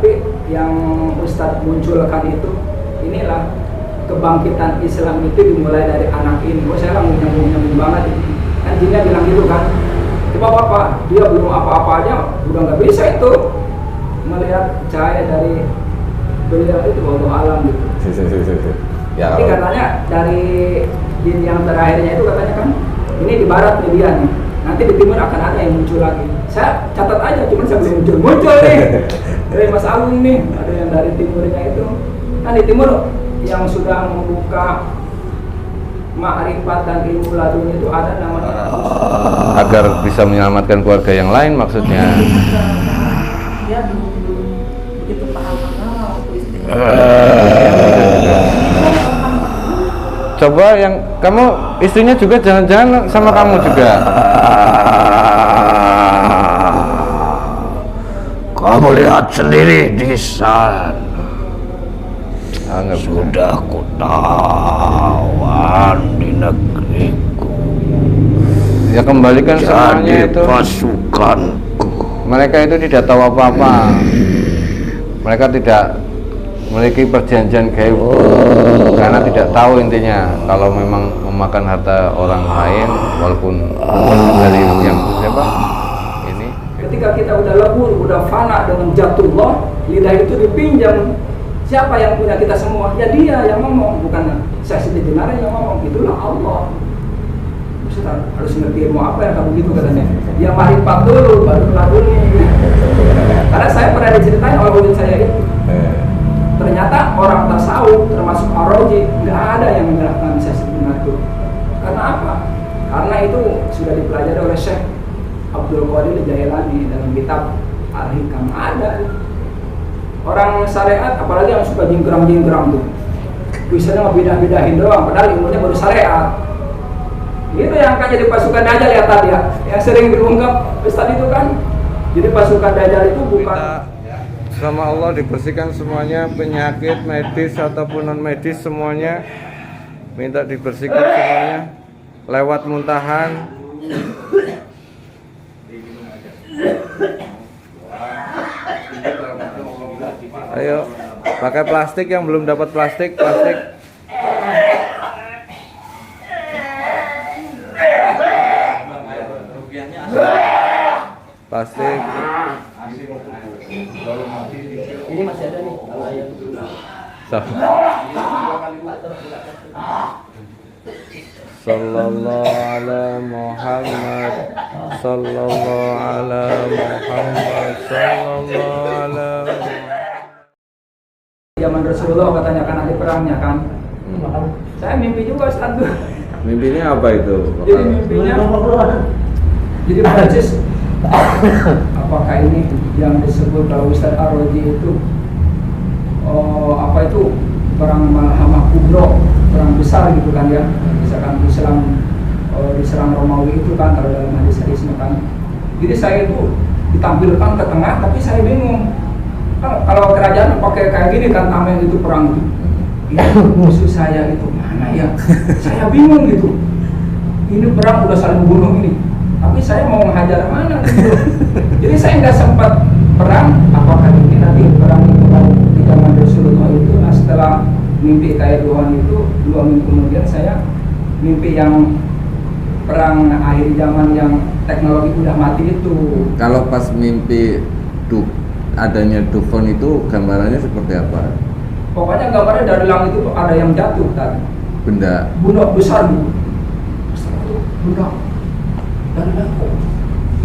Tapi yang Ustadz munculkan itu, inilah kebangkitan Islam itu dimulai dari anak ini. Kok saya nyambung banget itu. Kan jinnya bilang gitu kan, coba Bapak, dia belum apa-apa aja udah nggak bisa itu melihat cahaya dari beliau itu, Allah alam gitu. Ya, jadi katanya dari jin yang terakhirnya itu katanya kan, ini di barat nih dia nih, nanti di timur akan ada yang muncul lagi. Saya catat aja, cuman saya belum muncul nih. Dari Mas Agung nih, ada yang dari timurnya itu. Kan di timur yang sudah membuka ma'rifat dan ilmu laduni itu ada namanya. Agar bisa menyelamatkan keluarga yang lain maksudnya. Dia belum begitu paham waktu istimewa. Coba yang kamu istrinya juga jangan-jangan sama kamu juga. Kamu lihat sendiri di sana. Sudah kutawan di negeriku. Ya kembalikan semuanya Jadi itu. pasukanku. Mereka itu tidak tahu apa-apa. Mereka tidak memiliki perjanjian gaib karena tidak tahu intinya kalau memang memakan harta orang lain walaupun dari yang siapa ini. Ketika kita udah lebur, udah fana dengan jatullah, lidah itu dipinjam. Siapa yang punya kita semua? Ya dia yang ngomong, bukan saya sendiri yang ngomong. Itulah Allah. Ustaz, harus ngerti ilmu apa yang kamu gitu katanya. Dia marifat dulu, baru laduni. Karena saya pernah diceritain oleh murid saya itu. Ternyata orang tasawuf termasuk Ar-Razi nggak ada yang menerapkan sesi itu. Karena apa? Karena itu sudah dipelajari oleh Syekh Abdul Qadir Jailani dalam kitab Al-Hikam. Ada orang syariat, apalagi yang suka jingkrang-jingkrang tuh, bisanya ngebedah-bedahin doang, padahal ilmunya baru syariat. Itu yang kan jadi pasukan Dajjal ya tadi ya, yang sering diungkap Ustaz itu kan. Jadi pasukan Dajjal itu bukan. Sama Allah dibersihkan semuanya, penyakit medis ataupun non medis semuanya minta dibersihkan semuanya lewat muntahan. Ayo pakai plastik, yang belum dapat plastik. Plastik. Ini masih ada nih kalau ayam. Sallallahu ala Muhammad, sallallahu ala Muhammad, sallallahu ala Zaman Rasulullah katanya kan ada perangnya kan. Saya mimpi juga Ustaz tuh. Mimpinya apa itu? Jadi mimpinya jadi persis apakah ini yang disebut kalau Ustaz Ar-Razi itu apa itu perang Malhamah Kubro, perang besar gitu kan ya, misalkan diserang Romawi itu kan kalau dalam hadis-hadisnya kan. Jadi saya itu ditampilkan ke tengah tapi saya bingung. Kalau kerajaan pakai kayak gini kan tameng itu perang itu. Ya, musuh saya itu mana ya? Saya bingung gitu. Ini perang udah saling bunuh ini. Tapi saya mau menghajar mana gitu. Jadi saya nggak sempat perang. Apakah ini nanti perang itu di zaman Rasulullah itu? Nah setelah mimpi kayak Tuhan itu 2 minggu kemudian saya mimpi yang perang akhir zaman yang teknologi udah mati itu. Kalau pas mimpi adanya dufan itu gambarannya seperti apa? Pokoknya gambarnya dari langit itu ada yang jatuh tadi. Benda Besar gitu. Benda dari langit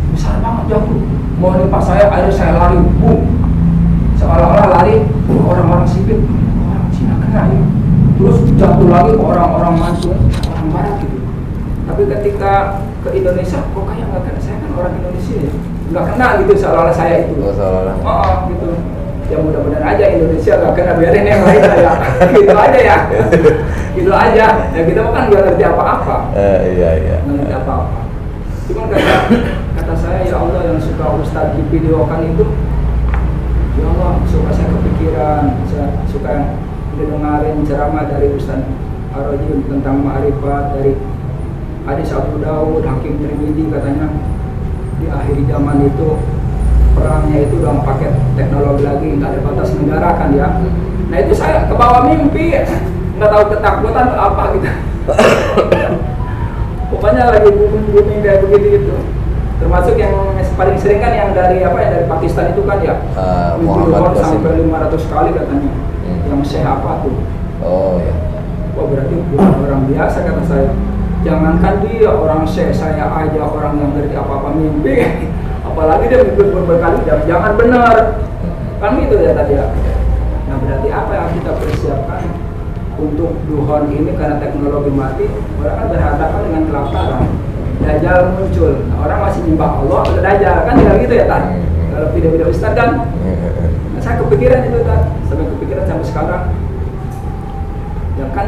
besar banget jatuh. Mau nimpa saya, akhirnya saya lari, boom. Seolah-olah lari orang-orang sipil, orang Cina kena ya. Terus jatuh lagi ke orang-orang Mansun, orang Barat gitu. Tapi ketika ke Indonesia, kok kayak nggak kena, saya kan orang Indonesia ya. Nggak kena gitu seolah-olah saya itu. seolah-olah. Gitu. Ya mudah-mudahan aja Indonesia nggak kena, biarin yang lain ya. Gitu aja ya. Gitu aja. Ya kita kan nggak ngerti apa-apa. Iya. Nggak ngerti apa-apa. Cuman kata saya, ya Allah yang suka Ustadz di videokan itu, ya Allah suka saya kepikiran, saya suka dengerin ceramah dari Ustadz Ar-Razi tentang ma'rifat, dari hadis Abu Dawud, Hakim Tirmidzi katanya di akhir zaman itu perangnya itu udah pakai teknologi lagi, nggak ada batas negara kan ya. Nah itu saya ke bawah mimpi, nggak tahu ketakutan atau apa gitu. Pokoknya lagi booming kayak begitu gitu. Termasuk yang paling sering kan yang dari apa ya, dari Pakistan itu kan ya, Muhammad Qasim sampai 500 kali katanya. Yang Syekh apa tuh? oh ya Wah berarti bukan orang biasa kata saya. Jangankan dia, orang saya aja orang yang ngerti apa-apa mimpi. Apalagi dia mimpi berkali, jangan benar. Kan gitu ya tadi ya. Nah berarti apa yang kita persiapkan untuk duhon ini karena teknologi mati, orang kan berhadapan dengan kelaparan. Dajjal muncul, nah, orang masih nyembah Allah atau Dajjal kan tinggal gitu ya Tan. Kalau video-video Ustaz kan, nah, saya kepikiran itu Tan, sampai kepikiran sampai sekarang. Ya kan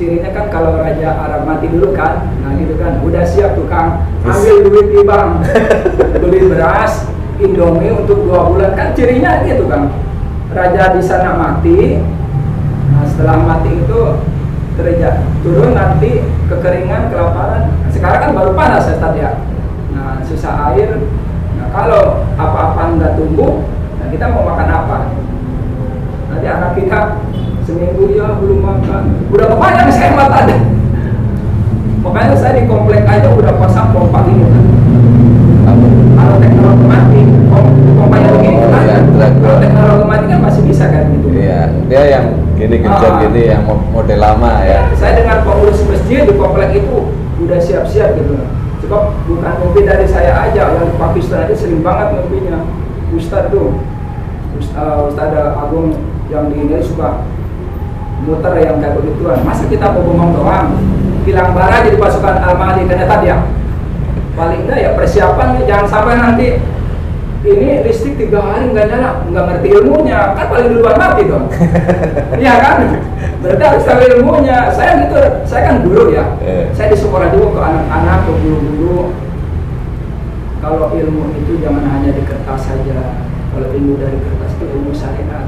cirinya kan kalau Raja Arab mati dulu kan, nah gitu kan, udah siap tukang ambil duit di bank, beli beras, Indomie untuk 2 bulan kan cirinya gitu kan. Raja di sana mati, nah setelah mati itu turun nanti kekeringan, kelaparan. Sekarang kan baru panas ya Tad ya. Nah susah air. Nah kalau apa-apa nggak tumbuh, nah kita mau makan apa? Nanti anak kita seminggu ya belum makan. Udah kebanyakan saya mata ada. Makanya saya di komplek aja udah pasang pompa ini kan. Kalau teknologi mati, pompanya begini kan. Kalau teknologi mati kan masih bisa kan gitu. iya dia yang gini genjot gini yang model lama ya. Saya dengan pengurus masjid di komplek itu udah siap-siap gitu. Sebab bukan mimpi dari saya aja, yang di Pakistan aja sering banget mimpinya. Ustadz tuh, Ustadz Agung yang di Indonesia suka muter yang kayak begituan. Masa kita mau ngomong doang, bilang bara jadi pasukan Al-Mahdi ternyata dia. Paling enggak ya persiapan nih, jangan sampai nanti ini listrik 3 hari nggak nyala, nggak ngerti ilmunya, kan paling duluan mati dong. Iya kan? Berarti harus tahu ilmunya. Saya gitu, saya kan guru ya. Saya di sekolah juga ke anak-anak, ke guru-guru. Kalau ilmu itu jangan hanya di kertas saja. Kalau ilmu dari kertas itu ilmu syariat,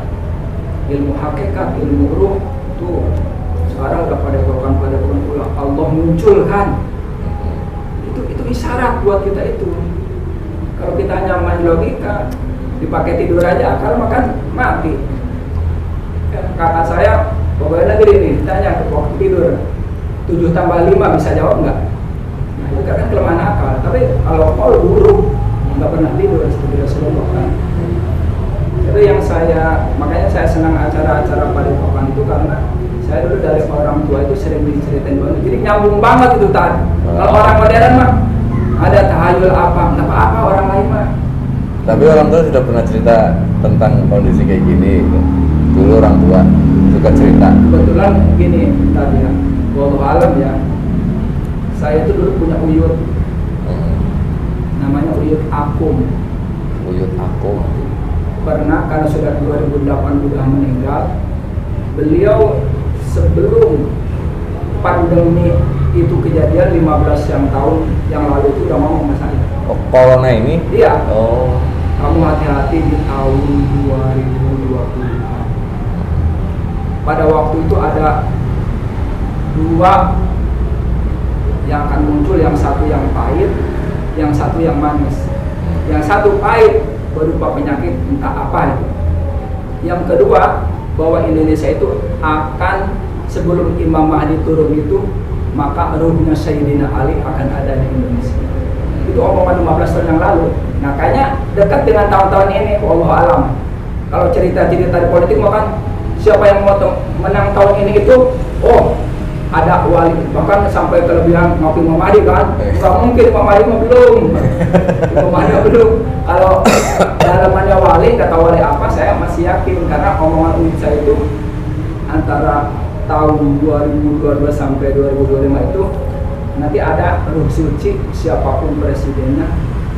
ilmu hakikat, ilmu ruh. Tuh sekarang udah pada bulan Allah muncul kan. Itu isyarat buat kita itu. Kalau kita hanya main logika, dipakai tidur aja, akal makan mati. Kakak saya, pokoknya gini nih, ditanya waktu tidur 7 tambah 5 bisa jawab nggak? Nah itu kan kelemahan akal. Tapi kalau mau buruk, nggak pernah tidur seperti Rasulullah kan. Itu yang makanya saya senang acara-acara Padepokan itu karena saya dulu dari orang tua itu sering diceritain banget. Jadi nyambung banget itu Tan. Kalau orang modern mah ada tahayul apa orang lain mah. Tapi orang tua sudah pernah cerita tentang kondisi kayak gini gitu. Dulu orang tua suka cerita. Kebetulan gini tadi ya, wallahu alam ya. Saya itu dulu punya uyut, namanya uyut Akum. Uyut Akum. Pernah karena sudah 2008 sudah meninggal. Beliau sebelum pandemi itu kejadian 15 tahun yang lalu itu udah ngomong sama saya. Oh, corona ini? Iya. Oh. Kamu hati-hati di tahun 2020. Pada waktu itu ada 2 yang akan muncul, yang satu yang pahit, yang satu yang manis. Yang satu pahit berupa penyakit entah apa itu. Yang kedua bahwa Indonesia itu akan sebelum Imam Mahdi turun itu maka ruhnya Sayyidina Ali akan ada di Indonesia. Itu omongan 15 tahun yang lalu. Nah kayaknya dekat dengan tahun-tahun ini, wallahu alam. Kalau cerita-cerita di politik makan siapa yang mau menang tahun ini itu, oh ada wali, bahkan sampai kelebihan ngopi Imam Mahdi kan. Nggak mungkin Imam Mahdi mah belum. Imam Mahdi belum. Kalau dalamannya wali, kata wali apa, saya masih yakin karena omongan unik saya itu antara tahun 2022 sampai 2025 itu nanti ada ruh suci siapapun presidennya,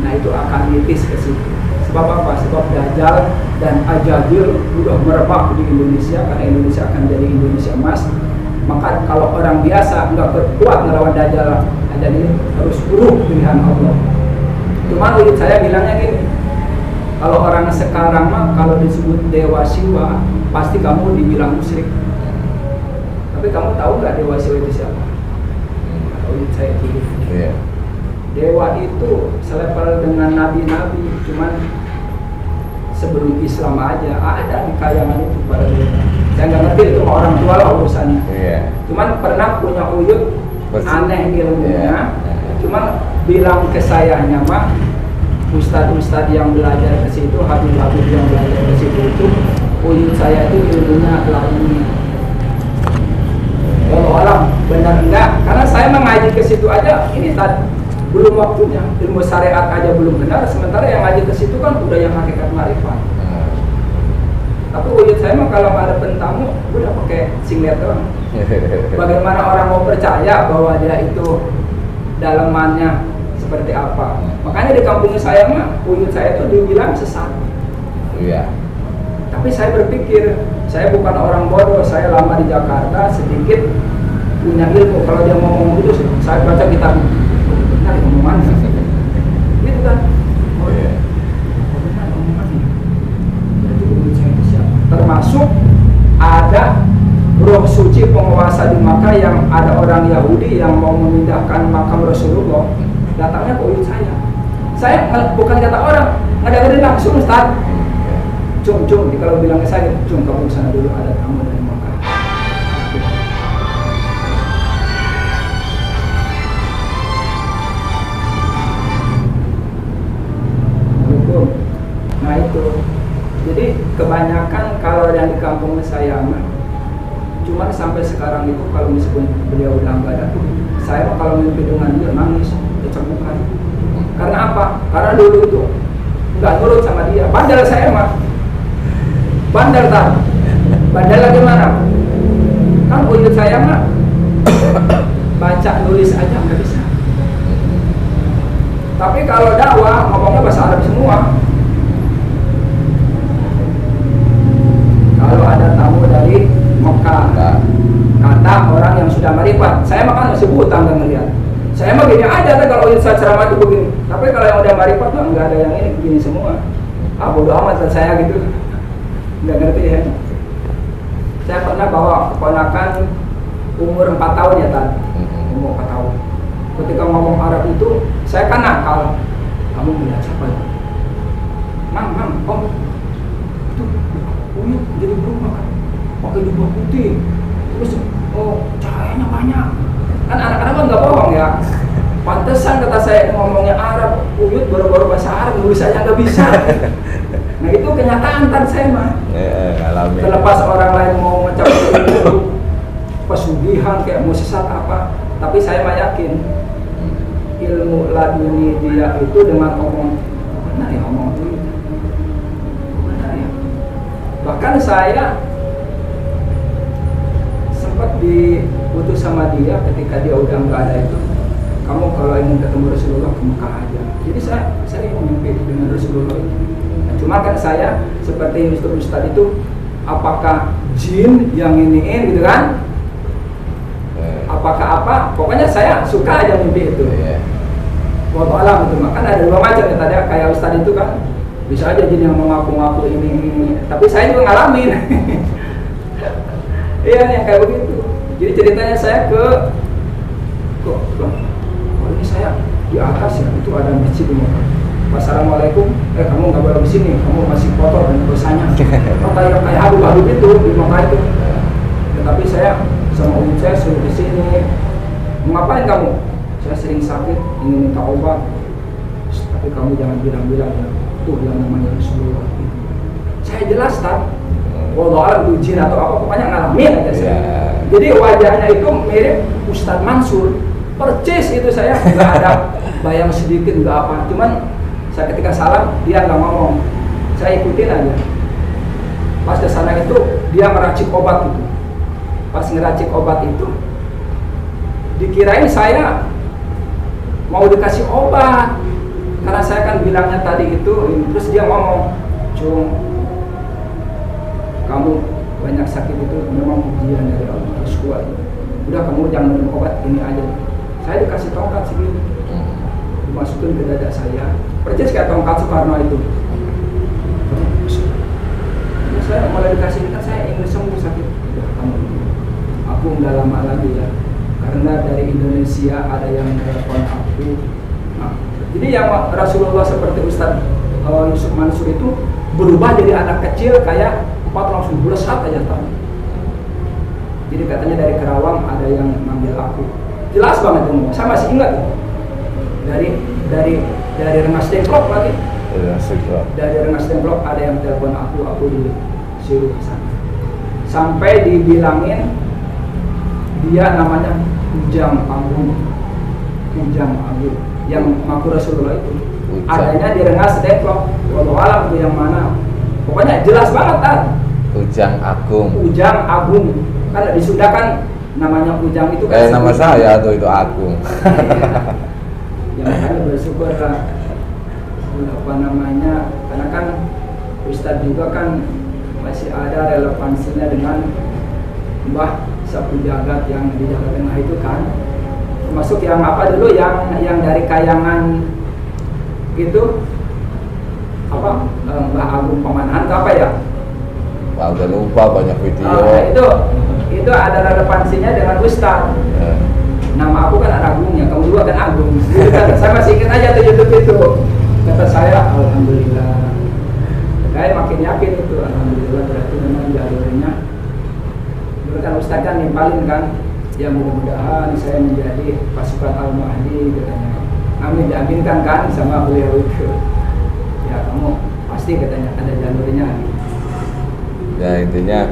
nah itu akan nitis ke situ. Sebab apa? Sebab Dajjal dan Ajabil sudah merebak di Indonesia karena Indonesia akan jadi Indonesia emas. Maka kalau orang biasa nggak kuat melawan Dajjal, Dajjal ini harus ruh pilihan Allah. Cuma ulit saya bilangnya gini, kalau orang sekarang mah kalau disebut Dewa Siwa pasti kamu dibilang musyrik. Tapi kamu tahu nggak Dewa Siwa itu siapa? Ulit saya itu. Iya. Dewa itu selevel dengan nabi-nabi, cuman sebelum Islam aja ada di kayangan itu pada dulu. Saya nggak ngerti itu sama orang tua lah urusannya. Iya. Cuman pernah punya uyut aneh ilmunya. Iya. Cuman bilang ke sayanya mah ustadz-ustadz yang belajar ke situ, habib-habib yang belajar ke situ itu uyut saya itu ilmunya lainnya. Kalau orang benar enggak? Karena saya mengaji ke situ aja ini tadi belum waktunya, ilmu syariat aja belum benar, sementara yang ngaji ke situ kan udah yang hakikat marifat. Tapi wujud saya mah kalau ada pentamu udah pakai singlet doang. Bagaimana orang mau percaya bahwa dia itu dalamannya seperti apa? Makanya di kampung saya mah wujud saya itu dibilang sesat. Iya. Tapi saya berpikir saya bukan orang bodoh, saya lama di Jakarta, sedikit punya ilmu. Kalau dia ngomong itu saya baca kitab. Benar omongannya. Gitu kan? Oh iya. Benar omongannya. Berarti wujud saya itu siapa? Termasuk ada roh suci penguasa di Makkah yang ada orang Yahudi yang mau memindahkan makam Rasulullah, datangnya ke wujud saya. Saya bukan kata orang, ngedengerin langsung Ustaz. Cung, kalau bilang ke saya, cung kamu ke sana dulu, ada tamu dari Makkah. Nah itu, jadi kebanyakan kalau yang di kampung saya mah, cuman sampai sekarang itu kalau meskipun beliau udah nggak ada, saya mah kalau mimpi dengan dia nangis, kecebukan. Karena apa? Karena dulu itu nggak nurut sama dia. Bandel saya mah, bandel tak? Bandel lagi mana? Kan wujud saya mah baca nulis aja nggak bisa. Tapi kalau dakwah ngomongnya bahasa Arab semua. Kalau ada tamu dari Mekah, kata orang yang sudah marifat, saya mah kan masih buta nggak ngeliat. Saya mah gini aja kalau saya ceramah itu begini. Tapi kalau yang udah marifat mah nggak ada yang ini begini semua. Ah bodoh amat saya gitu, nggak ngerti ya. Saya pernah bawa keponakan umur 4 tahun ya Tan, umur 4 tahun. Ketika ngomong Arab itu, saya kan nakal. Kamu melihat siapa itu? Mang, om, itu uyut jadi berubah kan, pakai jubah putih, terus cahayanya banyak. Kan anak-anak kan nggak bohong ya. Pantesan kata saya ngomongnya Arab, uyut baru-baru bahasa Arab, nulis aja nggak bisa. Nah itu kenyataan Tan saya mah. Terlepas orang lain mau ngecap itu pesugihan kayak musisat apa, tapi saya mah yakin ilmu laduni dia itu dengan omong benar ya, omong itu benar ya. Bahkan saya sempat diputus sama dia ketika dia udah nggak ada itu, kamu kalau ingin ketemu Rasulullah ke Mekah aja. Jadi saya sering mimpi dengan Rasulullah itu. Nah, cuma kan saya seperti Ustaz itu, apakah jin yang iniin gitu kan? Apakah apa? Pokoknya saya suka aja mimpi itu. Wallahu alam itu mah kan ada dua macam ya tadi kayak Ustaz itu kan bisa aja jin yang mengaku-ngaku ini. Tapi saya juga ngalamin. Iya yang kayak begitu. Jadi ceritanya saya ini saya di atas ya itu ada masjid di Mekah. Assalamualaikum, kamu nggak boleh di sini, kamu masih kotor dan dosanya. Kayak habib-habib itu di Mekah itu. Tetapi saya sama umum saya suruh ke sini. Ngapain kamu? Saya sering sakit, ingin minta obat. Tapi kamu jangan bilang-bilang ya, tuh yang namanya Rasulullah. Saya jelas tak? Wallahu a'lam itu jin atau apa, pokoknya ngalamin aja saya. Jadi wajahnya itu mirip Ustadz Mansur. Percis itu saya, nggak ada bayang sedikit, nggak apa. Cuman saya ketika salam, dia nggak ngomong. Saya ikutin aja. Pas ke sana itu, dia meracik obat itu. Pas ngeracik obat itu, dikirain saya mau dikasih obat karena saya kan bilangnya tadi itu. Terus dia ngomong, Cung, kamu banyak sakit itu memang ujian dari Allah, harus kuat. Udah kamu jangan minum obat, ini aja. Saya dikasih tongkat segini, dimasukin ke dada saya, persis kayak tongkat Soekarno itu. Terus saya mulai dikasih, kan saya ingin sembuh sakit. Udah kamu, aku nggak lama lagi ya. Karena dari Indonesia ada yang telepon aku. Nah, jadi yang Rasulullah seperti Ustadz Yusuf Mansur itu berubah jadi anak kecil kayak 4 langsung belesat aja tadi. Jadi katanya dari Kerawang ada yang manggil aku. Jelas banget itu, saya masih ingat. Dari Rengas Dengklok lagi. Dari Rengas Dengklok ada yang telepon aku disuruh ke sana. Sampai dibilangin dia namanya Ujang Agung. Yang ngaku Rasulullah itu. Adanya di Rengas Dengklok. Wallahu alam itu yang mana. Pokoknya jelas banget kan. Ujang Agung. Kan di Sunda kan namanya Ujang itu kan Nama saya tuh itu Agung. Ya makanya bersyukur lah karena kan Ustadz juga kan masih ada relevansinya dengan Mbah Sapu Jagat yang di Jawa Tengah itu kan, termasuk yang apa dulu yang dari Kayangan gitu Mbah Agung Pemanahan itu apa ya? Wah, udah lupa banyak video. Itu ada relevansinya dengan Ustadz. Nama aku kan Agungnya, kamu juga kan Agung. Gitu kan, saya masih ingat aja tuh YouTube itu. Kata saya, alhamdulillah. Saya makin yakin itu, alhamdulillah berarti memang jalurnya. Dulu kan Ustadz kan nimpalin kan, ya mudah-mudahan saya menjadi pasukan Al-Mahdi katanya. Amin, diaminkan kan sama beliau itu. Ya kamu pasti katanya ada jalurnya. Ya intinya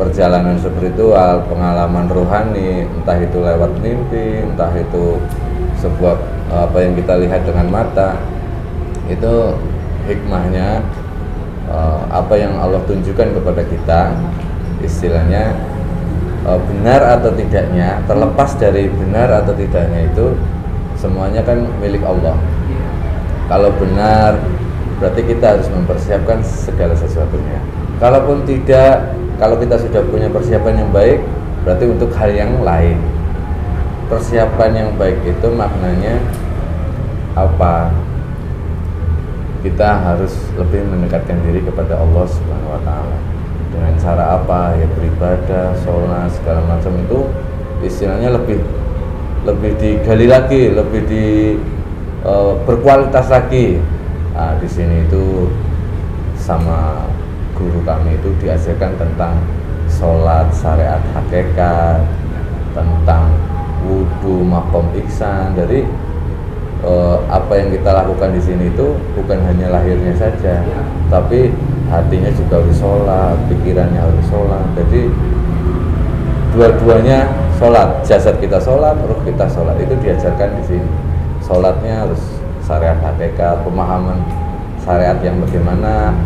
perjalanan seperti itu, pengalaman rohani, entah itu lewat mimpi, entah itu sebuah apa yang kita lihat dengan mata, itu hikmahnya apa yang Allah tunjukkan kepada kita, istilahnya benar atau tidaknya, terlepas dari benar atau tidaknya itu semuanya kan milik Allah. Kalau benar berarti kita harus mempersiapkan segala sesuatunya. Kalaupun tidak, kalau kita sudah punya persiapan yang baik, berarti untuk hal yang lain. Persiapan yang baik itu maknanya apa? Kita harus lebih mendekatkan diri kepada Allah Subhanahu wa Ta'ala. Dengan cara apa? Ya beribadah, sholat, segala macam itu istilahnya lebih digali lagi, lebih berkualitas lagi. Nah, di sini itu sama guru kami itu diajarkan tentang sholat syariat hakikat, tentang wudhu, makom ihsan. Dari apa yang kita lakukan di sini itu bukan hanya lahirnya saja, tapi hatinya juga harus sholat, pikirannya harus sholat. Jadi dua-duanya sholat, jasad kita sholat, ruh kita sholat, itu diajarkan di sini. Sholatnya harus syariat hakikat, pemahaman syariat yang bagaimana,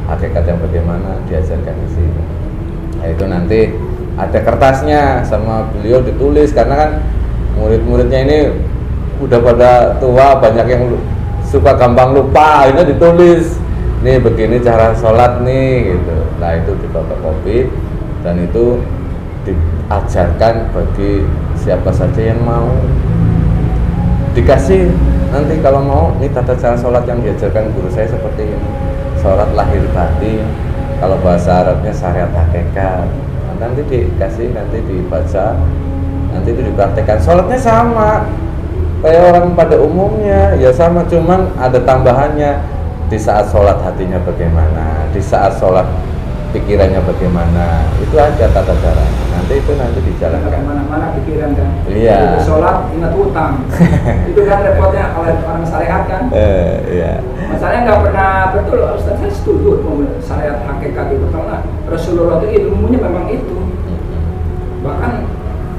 hakikat yang bagaimana, diajarkan di sini. Nah, itu nanti ada kertasnya sama beliau ditulis, karena kan murid-muridnya ini udah pada tua, banyak yang suka gampang lupa. Ini ditulis, nih begini cara sholat nih gitu. Nah itu difotokopi dan itu diajarkan bagi siapa saja yang mau, dikasih nanti kalau mau, ini tata cara sholat yang diajarkan guru saya seperti ini, sholat lahir batin, kalau bahasa Arabnya syariat hakikat. Nanti dikasih, nanti dibaca, nanti itu dipraktekkan. Sholatnya sama kayak orang pada umumnya, ya sama, cuman ada tambahannya. Di saat sholat hatinya bagaimana, di saat sholat pikirannya bagaimana, itu aja tata cara. Nanti dijalankan. Kemana-mana pikiran kan. Iya. Sholat ingat utang. Itu kan repotnya kalau orang syariat kan. Iya. Masalahnya nggak pernah betul. Ustaz saya setuju syariat hakikat itu, karena Rasulullah itu ilmunya memang itu. Bahkan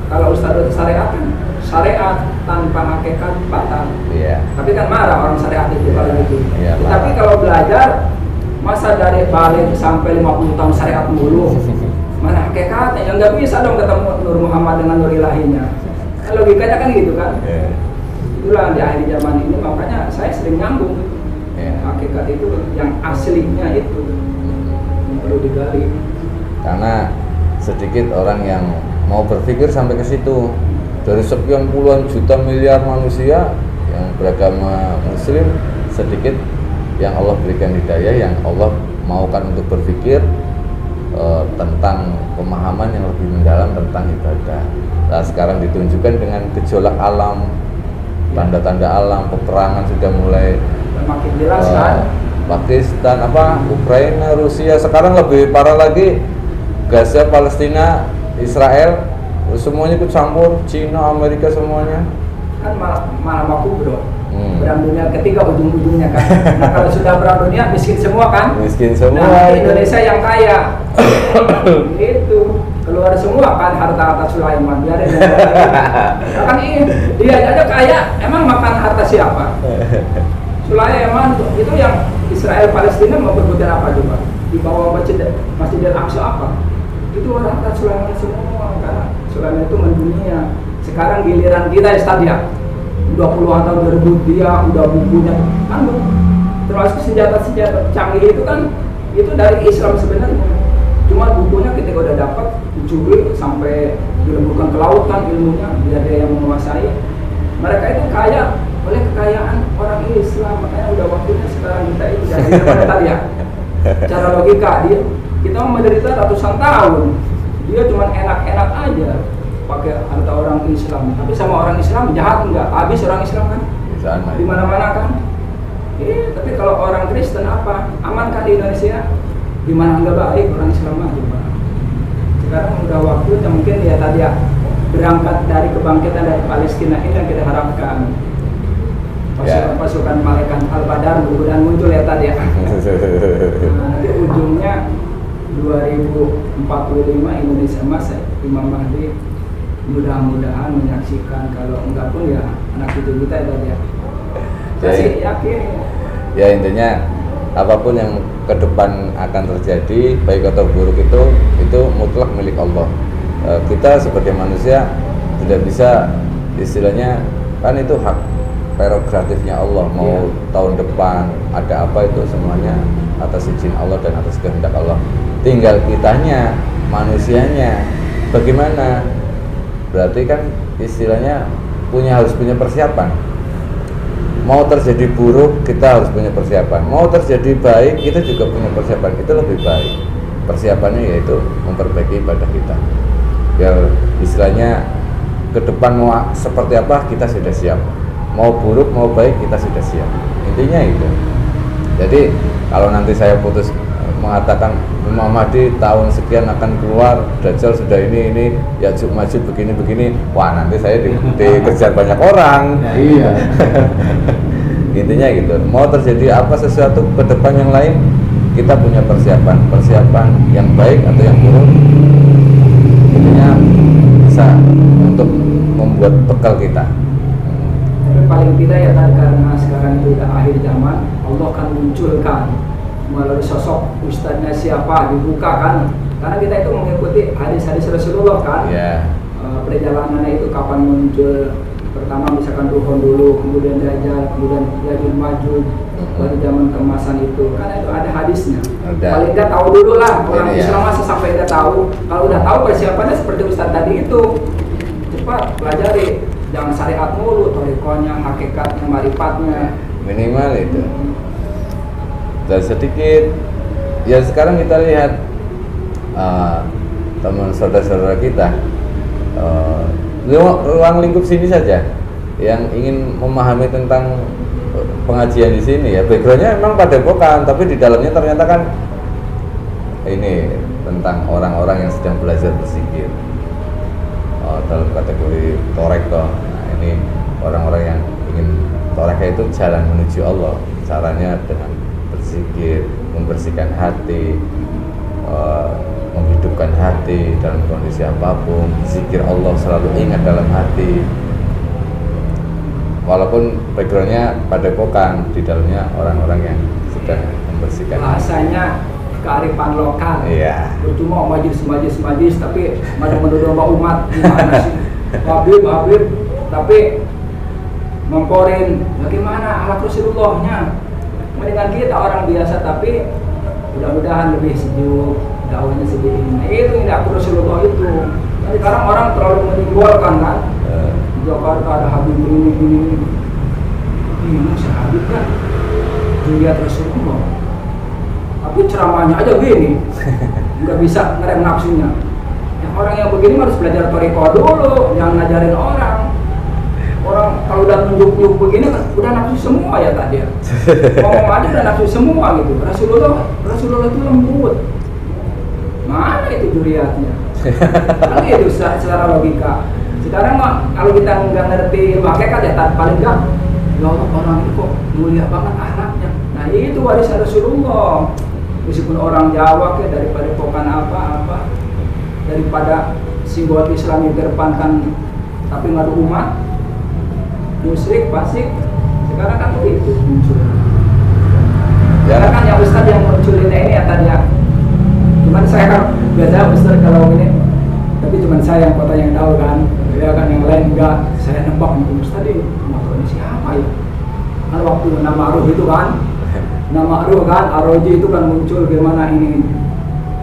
kalau Ustaz syariat kan, syariat tanpa hakikat batal. Iya. Tapi kan marah orang syariat itu kalau gitu. Iya, tapi kalau belajar, masa dari balik sampai 50 tahun syariat mulu, mana hakikatnya? Ya nggak bisa dong ketemu Nur Muhammad dengan Nur Ilahinya. Logikanya kan gitu kan. Yeah. Itulah di akhir zaman ini, makanya saya sering nyambung. Yeah. Hakikat itu yang aslinya itu yang perlu digali. Karena sedikit orang yang mau berpikir sampai ke situ. Dari sekian puluhan juta miliar manusia yang beragama Muslim, sedikit yang Allah berikan hidayah, yang Allah maukan untuk berpikir tentang pemahaman yang lebih mendalam tentang ibadah. Nah, sekarang ditunjukkan dengan gejolak alam, tanda-tanda alam, peperangan sudah mulai makin jelas kan. Pakistan, Ukraina, Rusia, sekarang lebih parah lagi Gaza, Palestina, Israel, semuanya ikut campur, Cina, Amerika semuanya. Kan malah maku bro. Perang dunia ketiga ujung-ujungnya kan. Nah kalau sudah perang dunia miskin semua kan? Miskin semua. Nah, Indonesia yang kaya. Itu keluar semua kan harta Sulaiman. Biarin dia kan dia aja kaya. Emang makan harta siapa? Sulaiman itu yang Israel Palestina mau berbuat apa coba? Di bawah Masjidil Aqsa apa? Itu harta Sulaiman semua karena Sulaiman itu mendunia. Sekarang giliran kita Stadia. Udah puluhan tahun 2000 dia udah bukunya kan termasuk senjata-senjata canggih itu kan itu dari Islam sebenarnya, cuma bukunya ketika udah dapat dicuri sampai dilemburkan ke laut kan ilmunya biar dia yang menguasai. Mereka itu kaya oleh kekayaan orang Islam, makanya udah waktunya sekarang kita itu dari mana tadi ya cara logika dia kita menderita ratusan tahun, dia cuma enak-enak aja pakai harta orang Islam, tapi sama orang Islam jahat enggak? Habis orang Islam kan? Di mana-mana kan? Tapi kalau orang Kristen apa? Aman kan di Indonesia? Di mana enggak baik orang Islam aja, Pak. Sekarang udah waktunya mungkin ya tadi ya berangkat dari kebangkitan dari Palestina ini yang kita harapkan. Pasukan malaikat Al-Badar mudah-mudahan muncul ya tadi ya. Nah, nanti ujungnya 2045 Indonesia emas ya, Imam Mahdi. Mudah-mudahan menyaksikan, kalau enggak pun ya anak cucu kita itu ya. Saya sih yakin. Ya intinya apapun yang ke depan akan terjadi baik atau buruk itu mutlak milik Allah. Kita sebagai manusia tidak bisa istilahnya kan itu hak prerogatifnya Allah. Mau tahun depan ada apa itu semuanya atas izin Allah dan atas kehendak Allah. Tinggal kitanya manusianya bagaimana. Berarti kan istilahnya harus punya persiapan. Mau terjadi buruk kita harus punya persiapan. Mau terjadi baik kita juga punya persiapan. Itu lebih baik. Persiapannya yaitu memperbaiki ibadah kita. Biar istilahnya ke depan mau seperti apa kita sudah siap. Mau buruk mau baik kita sudah siap. Intinya itu. Jadi kalau nanti saya putus mengatakan Imam Mahdi tahun sekian akan keluar, Dajjal sudah ini Ya'juj Ma'juj begini, wah nanti saya dikejar banyak orang. Ya, iya. Intinya gitu. Mau terjadi apa sesuatu ke depan yang lain, kita punya persiapan yang baik atau yang buruk. Intinya bisa untuk membuat bekal kita. Tapi paling tidak ya kan karena sekarang itu udah akhir zaman, Allah akan munculkan melalui sosok ustadznya siapa dibuka kan, karena kita itu mengikuti hadis-hadis Rasulullah kan. Perjalanannya itu kapan muncul, pertama misalkan Duhon dulu, kemudian Dajjal, kemudian Ya'juj Ma'juj, baru zaman keemasan itu karena itu ada hadisnya. Paling nggak tahu dulu lah orang Islam masa sampai udah tahu. Kalau udah tahu persiapannya seperti ustadz tadi itu, cepat pelajari, jangan syariat mulu, torikonya, hakikatnya, marifatnya minimal itu. Dan sedikit ya sekarang kita lihat teman saudara-saudara kita ruang lingkup sini saja yang ingin memahami tentang pengajian di sini ya, backgroundnya memang padepokan tapi di dalamnya ternyata kan ini tentang orang-orang yang sedang belajar berzikir dalam kategori toreko. Nah ini orang-orang yang ingin toreko itu jalan menuju Allah, caranya dengan berzikir, membersihkan hati, menghidupkan hati dalam kondisi apapun, zikir Allah selalu ingat dalam hati. Walaupun backgroundnya padepokan, di dalamnya orang-orang yang sedang membersihkan bahasanya kearifan lokal. Iya. Bercuma majlis tapi maju domba umat gimana sih? Habib tapi memporin bagaimana akhlak Rasulullahnya. Mendingan kita orang biasa tapi mudah-mudahan lebih sejuk, dakwahnya sedikit. Itu ini aku Rasulullah itu. Tapi sekarang orang terlalu menyimbolkan kan. Di Jakarta ada Habib ini. Ini si Habib kan dilihat Rasulullah. Tapi ceramahnya aja gini, nggak bisa ngerem nafsunya. Yang orang yang begini harus belajar toriko dulu, jangan ngajarin orang. orang kalau udah nunjuk-nunjuk begini kan udah nafsu semua ya tadi ya. Ngomong aja udah nafsu semua gitu. Rasulullah itu lembut. Mana itu duriatnya? Kan itu secara logika. Sekarang mah kalau kita nggak ngerti hakikat ya paling nggak, ya Allah orang itu kok mulia banget akhlaknya. Nah itu warisan Rasulullah. Meskipun orang Jawa kayak daripada pokan apa-apa, daripada simbol Islam yang terdepankan tapi ngadu umat, musyrik, fasik, sekarang kan begitu muncul. Sekarang kan yang Ustadz yang munculin ini ya tadi ya. Cuman saya kan biasa Ustadz kalau ini, tapi cuman saya yang kota yang tahu kan, ya kan yang lain enggak. Saya nebak nih Ustadz ini, motor ini siapa ya? Kan waktu nama Aruh itu kan, nama Aruh kan, Aroji itu kan muncul gimana ini?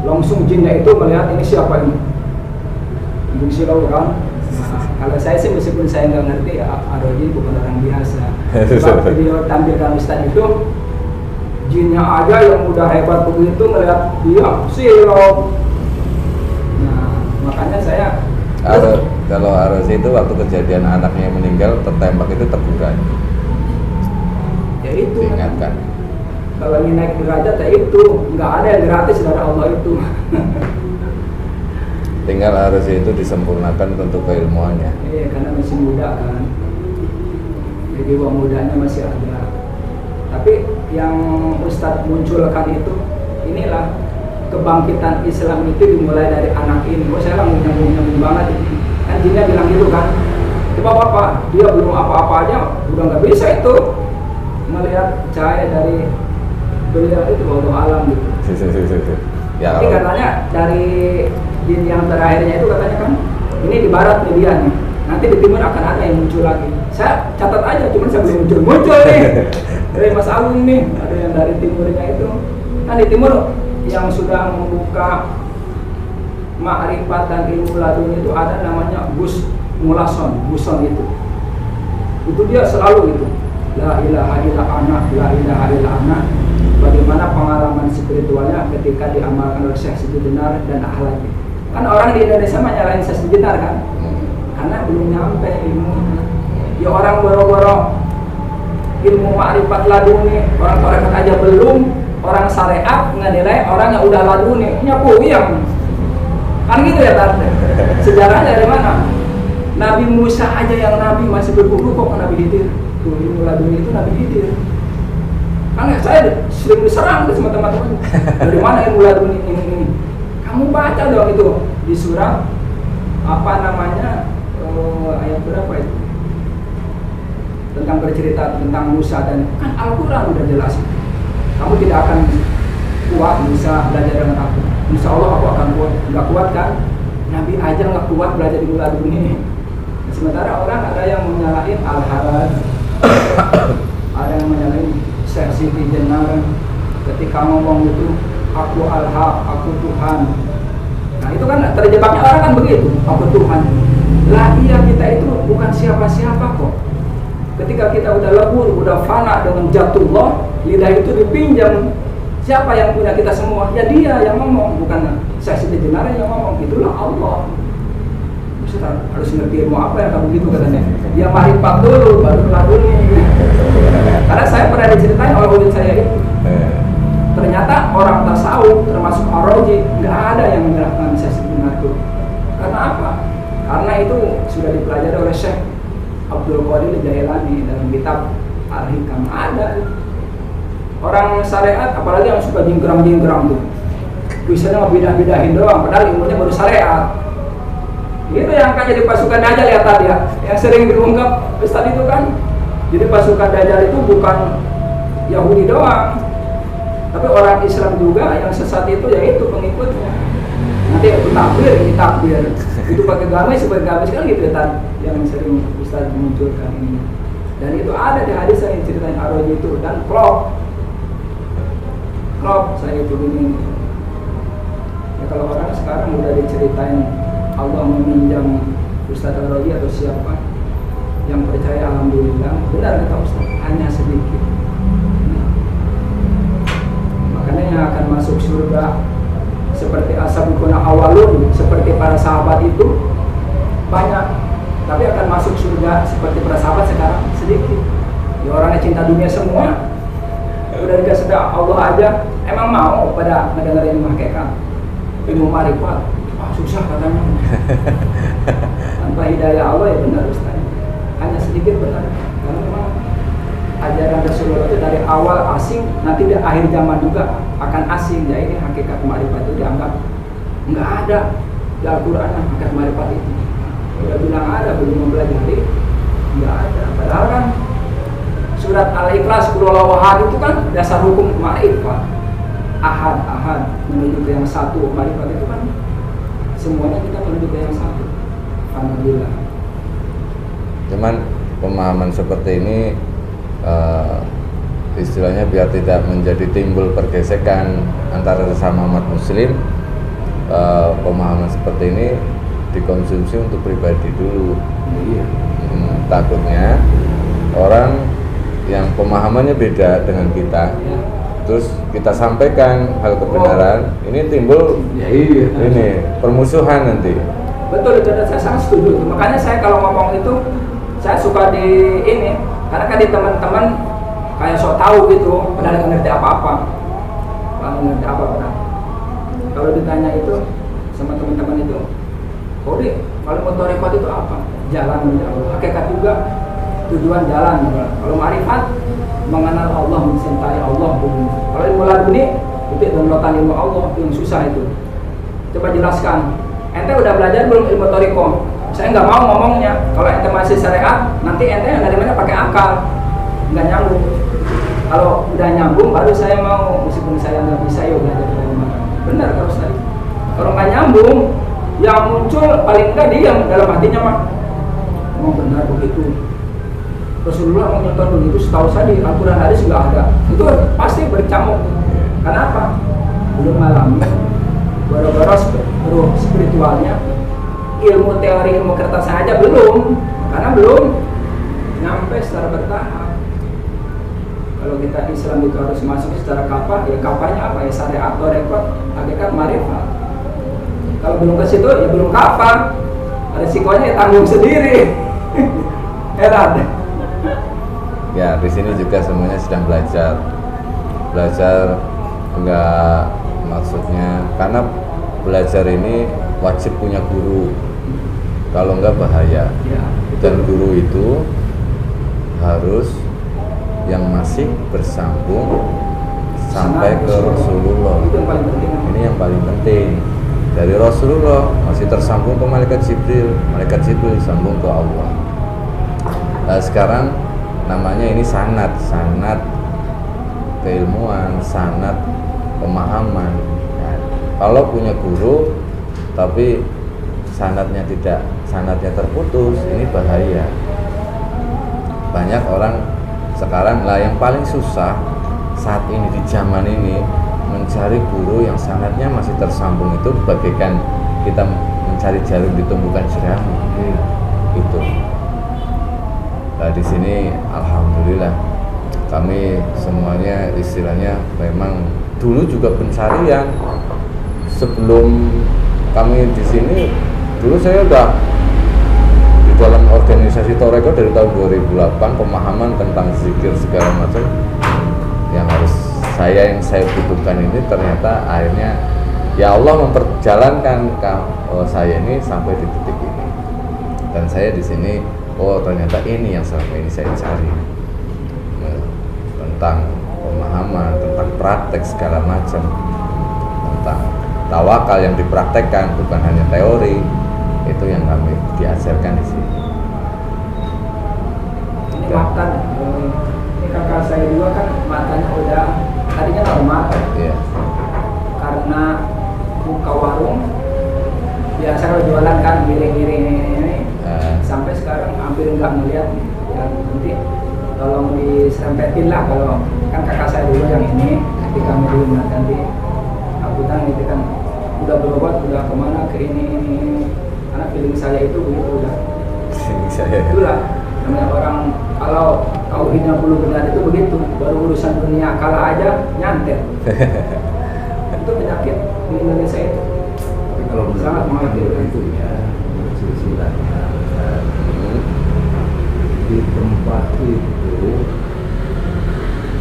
Langsung jinnya itu melihat ini siapa ini? Ibu silau kan? Kalau saya sih meskipun saya nggak ngerti ya Aroji bukan orang biasa. Sebab video tampilkan Ustadz itu jinnya aja yang udah hebat begitu ngelihat dia silau. Nah makanya saya kalau Aroji itu waktu kejadian anaknya meninggal tertembak itu teguran. Ya itu. Diingatkan. Kalau ingin naik derajat ya itu nggak ada yang gratis dari Allah itu. Tinggal harus itu disempurnakan untuk keilmuannya. Iya, karena masih muda kan. Jadi jiwa mudanya masih ada. Tapi yang Ustadz munculkan itu, inilah kebangkitan Islam itu dimulai dari anak ini. Kok saya nyambung banget. Kan jinnya bilang gitu kan. Coba apa? Dia belum apa-apa aja, udah nggak bisa itu melihat cahaya dari beliau itu Allah alam gitu. Ya, Tapi katanya dari jin yang terakhirnya itu katanya kan ini di barat nih dia nih, nanti di timur akan ada yang muncul lagi. Saya catat aja, cuman saya belum muncul nih dari Mas Agung nih, ada yang dari timurnya itu. Nah di timur yang sudah membuka ma'rifat dan ilmu laduni itu ada namanya Gus Mulason, Buson itu dia selalu itu la ilaha illa ana, la ilaha illa ana. Bagaimana pengalaman spiritualnya ketika diamalkan oleh Syekh Siti Jenar dan ahlaknya. Kan orang di Indonesia mah nyalain Syekh Siti Jenar kan, karena belum nyampe ilmunya. Ya orang boro-boro ilmu ma'rifat laduni, orang tarekat aja belum, orang syariat ngenilai orang yang udah laduni, nyapu yang kan gitu ya tante. Sejarahnya dari mana? Nabi Musa aja yang Nabi masih berguru kok ke Nabi Khidir. Tuh ilmu laduni itu Nabi Khidir. Kan saya sering diserang sama teman-teman. Dari mana ilmu laduni ini? Kamu baca dong itu di surah apa namanya ayat berapa itu? Tentang bercerita tentang Musa dan kan Al-Quran udah jelas. Kamu tidak akan kuat bisa belajar dengan aku. Insya Allah aku akan kuat. Nggak kuat kan? Nabi aja nggak kuat belajar ilmu laduni. Sementara orang ada yang menyalahin Al-Haraj, ada yang menyalahin Syekh Siti Jenar ketika ngomong itu aku Al-Haq, aku Tuhan. Nah itu kan terjebaknya orang kan begitu, aku Tuhan. Lah iya kita itu bukan siapa-siapa kok. Ketika kita udah lebur, udah fana dengan jatullah, lidah itu dipinjam. Siapa yang punya kita semua? Ya dia yang ngomong, bukan Syekh Siti Jenar yang ngomong. Itulah Allah. Ustaz, harus ngerti ilmu apa ya kamu gitu katanya. Dia marifat dulu baru laduni. Karena saya pernah diceritain oleh murid saya itu. Ternyata orang tasawuf termasuk Ar-Razi nggak ada yang menyerahkan Syekh Siti Jenar itu. Karena apa? Karena itu sudah dipelajari oleh Syekh Abdul Qadir Jailani dalam kitab Al-Hikam ada. Orang syariat apalagi yang suka jingkrang-jingkrang tuh. Biasanya beda-bedain doang padahal ilmunya baru syariat. Itu yang kan jadi pasukan Dajjal ya tadi ya, yang sering diungkap Ustaz itu kan. Jadi pasukan Dajjal itu bukan Yahudi doang, tapi orang Islam juga yang sesat itu yaitu pengikutnya. Nanti itu takbir, ini takbir, itu pakai gamis sebagai gamis kan gitu ya tadi yang sering Ustaz munculkan ini. Dan itu ada di hadis yang ceritain Ar-Razi itu dan klop saya itu ini. Ya kalau orang sekarang udah diceritain Allah meminjam Ustaz Ar-Razi atau siapa yang percaya alhamdulillah, benar kata Ustaz, hanya sedikit. Makanya yang akan masuk surga seperti ashabul awalun, seperti para sahabat itu banyak, tapi akan masuk surga seperti para sahabat sekarang sedikit. Ya orangnya cinta dunia semua, udah dikasih Allah aja, emang mau pada mendengar ilmu hakikat, ilmu marifat, susah katanya. Tanpa hidayah Allah ya benar Ustaz, hanya sedikit benar. Karena memang ajaran Rasulullah itu dari awal asing, nanti di akhir zaman juga akan asing. Ya ini hakikat marifat itu dianggap nggak ada di Al-Quran, hakikat marifat itu. Udah bilang ada, belum mempelajari, nggak ada. Padahal kan surat Al-Ikhlas, Qul Huwallahu Ahad itu kan dasar hukum marifat. Ahad menuju ke yang satu, marifat itu kan semuanya kita menuju ke yang satu. Alhamdulillah. Cuman pemahaman seperti ini istilahnya biar tidak menjadi timbul pergesekan antara sesama umat muslim, pemahaman seperti ini dikonsumsi untuk pribadi dulu. Takutnya orang yang pemahamannya beda dengan kita, terus kita sampaikan hal kebenaran, ini timbul ini permusuhan nanti. Betul, itu saya sangat setuju. Makanya saya kalau ngomong itu saya suka di ini, karena kan di teman-teman kayak sok tahu gitu, padahal nggak ngerti apa-apa, Kalau ditanya itu sama teman-teman itu, Kode, kalau mau tarekat itu apa? Jalan menuju Allah. Hakikat juga tujuan jalan. Kalau marifat mengenal Allah, mencintai Allah. Kalau ilmu laduni itu downloadan ilmu Allah, itu yang susah itu. Coba jelaskan. Ente udah belajar belum ilmu tarekat? Saya nggak mau ngomongnya. Kalau ente masih syariat, nanti ente yang dari pakai akal, nggak nyambung. Kalau udah nyambung, baru saya mau. Meskipun saya nggak bisa ya belajar dari mana. Benar kalau saya. Kalau nggak nyambung, yang muncul paling enggak diam dalam hatinya mah. Oh benar begitu. Rasulullah menyatakan begitu, setahu saya di Al-Quran hadis nggak ada. Itu pasti bercamuk. Kenapa? Belum alami. Baru-baru spiritualnya, ilmu teori, ilmu kertas saja belum. Karena belum nyampe secara bertahap. Kalau kita Islam itu harus masuk secara kafah, ya kafahnya apa ya? Syariat atau rekod, hakikat marifat. Kalau belum ke situ ya belum kafah. Resikonya ya tanggung sendiri. Heran. Ya, di sini juga semuanya sedang belajar. Belajar enggak maksudnya karena belajar ini wajib punya guru. Kalau enggak bahaya. Ya. Dan guru itu harus yang masih bersambung sampai ke Rasulullah. Itu yang paling penting. Ini yang paling penting. Dari Rasulullah masih tersambung ke malaikat Jibril sambung ke Allah. Nah, sekarang namanya ini sanad keilmuan, sanad pemahaman. Nah, kalau punya guru tapi sanadnya terputus, ini bahaya. Banyak orang sekarang lah yang paling susah saat ini di zaman ini mencari guru yang sanadnya masih tersambung, itu bagaikan kita mencari jarum di tumpukan jerami. Itu. Nah, di sini alhamdulillah kami semuanya istilahnya memang dulu juga pencarian. Sebelum kami di sini, dulu saya udah di dalam organisasi Toreko dari tahun 2008, pemahaman tentang zikir segala macam yang saya butuhkan ini ternyata akhirnya ya Allah memperjalankan saya ini sampai di titik ini, dan saya di sini ternyata ini yang selama ini saya cari, tentang pemahaman, tentang praktek segala macam, tentang tawakal yang dipraktekkan bukan hanya teori, itu yang kami diajarkan di sini. Ini makan, ini kakak saya juga kan matanya udah tadinya normal, Iya. karena buka warung biasa kalau jualan kan giring-giring ini, sampai sekarang hampir nggak melihat. Ya, nanti tolong diserempetin lah, kalau kan kakak saya dulu yang ini ketika dulu nanti akuntan itu kan udah berobat, udah kemana ke ini, karena feeling saya itu begitu udah. Itulah namanya orang kalau tauhidnya belum benar itu begitu, baru urusan dunia kalah aja nyantet. Itu penyakit di Indonesia itu. Tapi kalau sangat mengkhawatirkan itu ya silsilah di tempat itu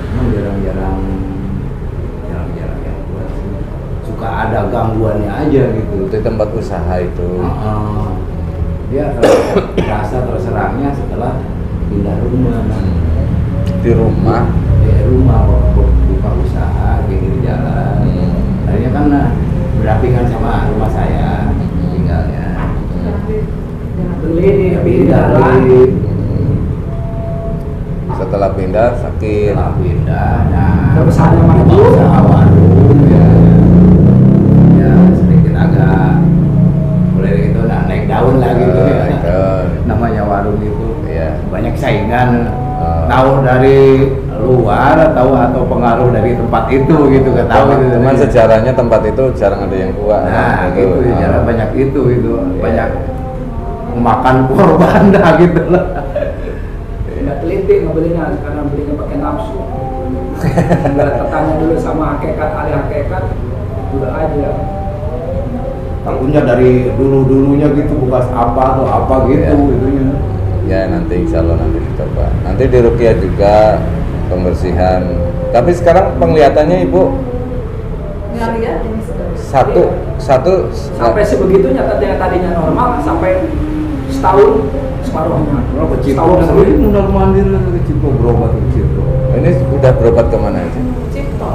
memang jarang-jarang yang buat sih. Suka ada gangguannya aja gitu. Di tempat usaha itu. Dia rasa terserangnya setelah pindah rumah. Di rumah. Rumah buka usaha kayak gitu jalan. Tadinya kan berdampingan sama rumah saya tinggalnya. Beli di Pindah jalan. Setelah pindah sakit. Setelah pindah, nah Usahanya maju. buka usaha warung ya sedikit agak mulai dari itu naik daun lah gitu ya. Naik daun. Namanya warung itu Iya. banyak saingan. Tahu dari luar atau pengaruh dari tempat itu gitu nggak tahu gitu. Cuman sejarahnya tempat itu jarang ada yang kuat. Nah gitu Oh. jarang banyak itu Iya. banyak memakan korban dah gitu lah. Nggak teliti ngebelinya, karena belinya pakai nafsu. Nggak tertanya dulu sama hakikat, ahli hakikat, udah aja. Takutnya dari dulunya gitu bekas apa atau apa gitu Iya. gitunya. Ya nanti insya Allah nanti dicoba. Nanti di Ruqyah juga pembersihan. Tapi sekarang penglihatannya Ibu Nggak lihat ini sudah. satu Sampai sebegitunya tadinya normal sampai setahun separuhnya. Kalau ke Cipto, Setahun ini sebelum benar mandir ke Cipto berobat ke Cipto. ini udah berobat kemana aja? Cipto.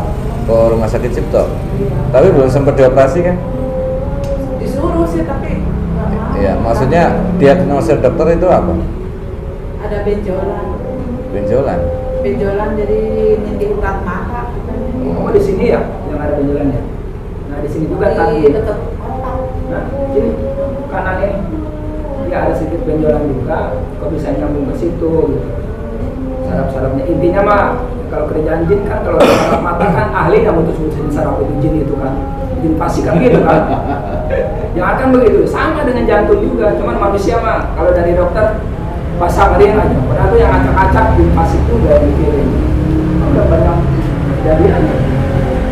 Ke rumah sakit Cipto. Tapi belum sempat dioperasi kan? Disuruh sih tapi nggak mau. Iya, maksudnya diagnosa dokter itu apa? Ada benjolan. Benjolan. Jadi di urat mata. Oh di sini ya yang ada benjolannya. Nah di sini juga Di tadi. dekat otak. Nah sini kanan ini dia ada sedikit benjolan juga. Kok bisa nyambung ke situ gitu. Saraf-sarafnya intinya mah kalau kerjaan jin kan kalau saraf mata kan ahli yang mutus-mutusin saraf itu jin itu kan. Jin pasti kan gitu kan. Yang akan begitu sama dengan jantung juga. Cuman manusia mah kalau dari dokter pasang ring aja. Padahal tuh yang acak-acak jin pasti itu udah dikirim. Udah banyak kejadian.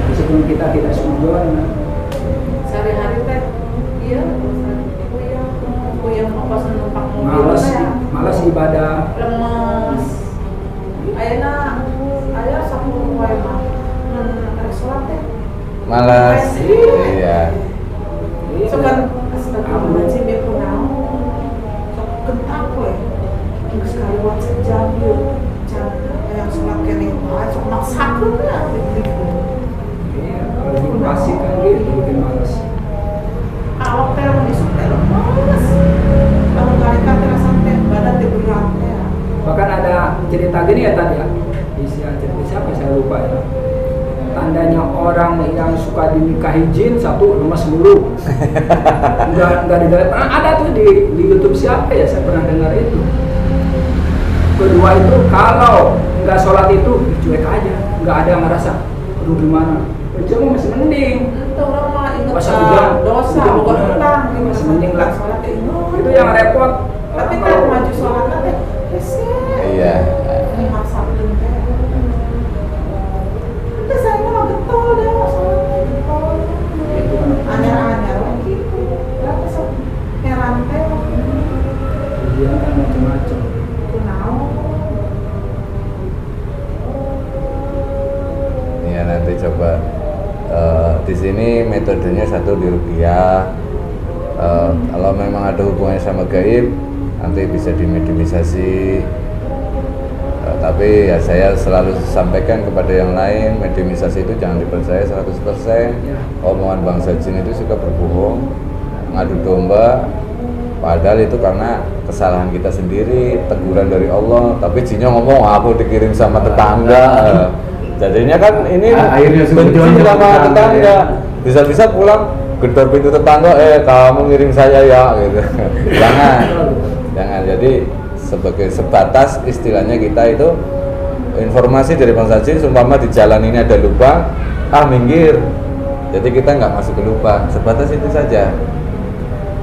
Meskipun kita tidak suzon. Sehari-hari teh iya kuyang apa numpak mobil Malas ibadah. lemes ayeuna aya saku wae mah sholat teh Malas. Iya. so kan astagfirullahaladzim ya kunaon sok kentak we geus kaliwat sejam yeuh can yang sholat keneh wae sok maksakeun ya gitu. Iya, kalau jin pasti kan gitu bikin malas. Awak teh mun isuk teh lemes lamun kareka teh rasana teh badan teh berat teh. Bahkan ada cerita gini ya tadi ya. Cerita siapa saya lupa ya. Tandanya orang yang suka dinikahi jin satu lemas mulu. Enggak digali. Pernah ada tuh di YouTube siapa ya saya pernah dengar itu. Kedua itu kalau nggak sholat itu cuek aja, nggak ada yang ngerasa aduh gimana. Cuma masih mending. Itu orang mah inget Masa ka ujang, dosa ujang bukan bener. hutang Masih mending lah. sholat teh ingat. Itu yang repot. Tapi Orang kan kalau- maju sholat teh hese. Iya. Ini maksakeun teh. Teh saya mah getol dah sholat teh getol. Itu kan Anyar-anyar we kitu. Berapa sok heran teh ujian kan macam-macam. kunaon. Ya nanti coba di sini metodenya satu di Ruqyah. Kalau memang ada hubungannya sama gaib nanti bisa dimediumisasi. Tapi ya saya selalu sampaikan kepada yang lain, mediumisasi itu jangan dipercaya 100%. Omongan bangsa jin itu suka berbohong, ngadu domba. Padahal itu karena kesalahan kita sendiri, teguran dari Allah. Tapi jinnya ngomong aku dikirim sama tetangga. Jadinya kan ini Akhirnya benci seujuannya sama tetangga, tetangga. ya. Bisa-bisa pulang gedor pintu tetangga, kamu ngirim saya ya gitu. Jangan. Jadi sebagai sebatas istilahnya kita itu informasi dari bangsa jin, seumpama di jalan ini ada lubang, minggir. Jadi kita nggak masuk ke lubang, sebatas itu saja.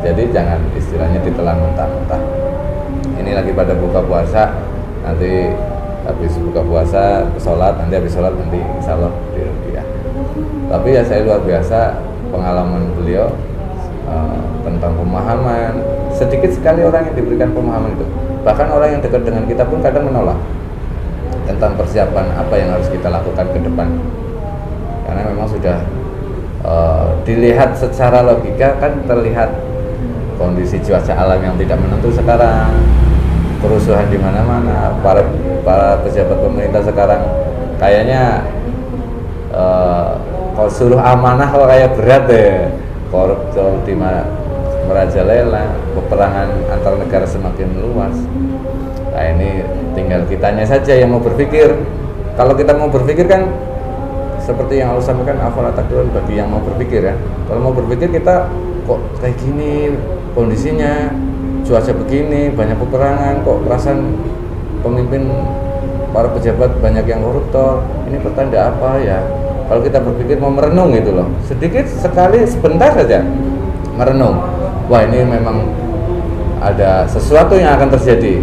Jadi jangan istilahnya ditelan mentah-mentah. Ini lagi pada buka puasa, nanti habis buka puasa sholat, nanti habis sholat nanti insya Allah di Ruqyah. Tapi ya saya luar biasa pengalaman beliau tentang pemahaman. Sedikit sekali orang yang diberikan pemahaman itu. Bahkan orang yang dekat dengan kita pun kadang menolak tentang persiapan apa yang harus kita lakukan ke depan. Karena memang sudah dilihat secara logika kan terlihat kondisi cuaca alam yang tidak menentu sekarang, kerusuhan di mana-mana, para pejabat pemerintah sekarang kayaknya kalau suruh amanah kok kayak berat deh, koruptor di merajalela, peperangan antar negara semakin meluas. Nah ini tinggal kitanya saja yang mau berpikir. Kalau kita mau berpikir kan seperti yang Allah sampaikan, afala taqilun, bagi yang mau berpikir ya. Kalau mau berpikir kita kok kayak gini kondisinya, cuaca begini, banyak peperangan, kok perasaan pemimpin para pejabat banyak yang koruptor, ini pertanda apa ya? Kalau kita berpikir mau merenung gitu loh, sedikit sekali sebentar saja merenung, wah ini memang ada sesuatu yang akan terjadi.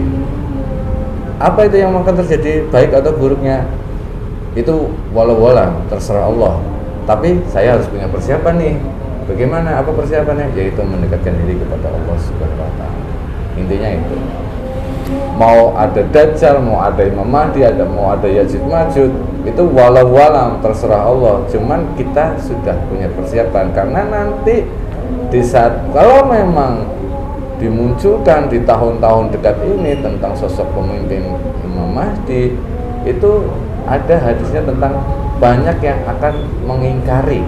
Apa itu yang akan terjadi, baik atau buruknya, itu walau-walau terserah Allah. Tapi saya harus punya persiapan nih. Bagaimana? Apa persiapannya? Yaitu mendekatkan diri kepada Allah Subhanahu wa Ta'ala. Intinya itu. Mau ada Dajjal, mau ada Imam Mahdi, mau ada Yajud Majud, itu walau-walau terserah Allah. Cuman kita sudah punya persiapan, karena nanti di saat kalau memang dimunculkan di tahun-tahun dekat ini tentang sosok pemimpin Imam Mahdi, itu ada hadisnya tentang banyak yang akan mengingkari,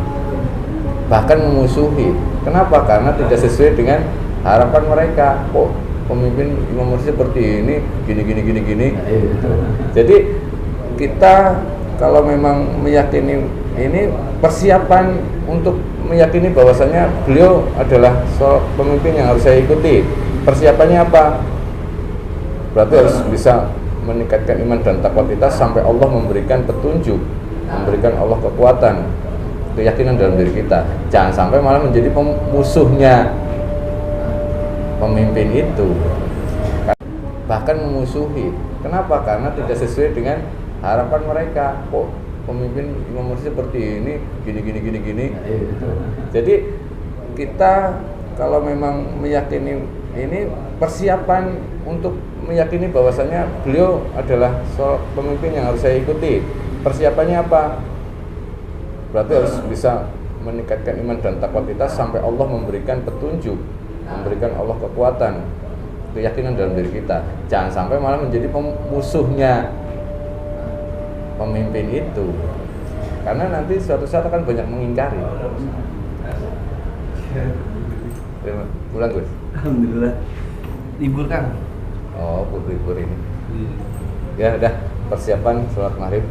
bahkan memusuhi. Kenapa? Karena tidak sesuai dengan harapan mereka. Oh, pemimpin Imam Mahdi seperti ini, gini. Jadi kita kalau memang meyakini ini, persiapan untuk meyakini bahwasanya beliau adalah pemimpin yang harus saya ikuti. Persiapannya apa? Berarti harus bisa meningkatkan iman dan takwa kita sampai Allah memberikan petunjuk, memberikan Allah kekuatan, keyakinan dalam diri kita. Jangan sampai malah menjadi musuhnya pemimpin itu, bahkan memusuhi. Kenapa? Karena tidak sesuai dengan harapan mereka. Oh, pemimpin Imam Mahdi seperti ini, gini. Jadi kita kalau memang meyakini ini, persiapan untuk meyakini bahwasanya beliau adalah pemimpin yang harus saya ikuti. Persiapannya apa? Berarti harus bisa meningkatkan iman dan takwa kita sampai Allah memberikan petunjuk, memberikan Allah kekuatan, keyakinan dalam diri kita. Jangan sampai malah menjadi musuhnya pemimpin itu, karena nanti suatu saat akan banyak mengingkari. Pulang Gus? Alhamdulillah. Libur Kang. Oh, libur ini. Ya udah, persiapan sholat maghrib.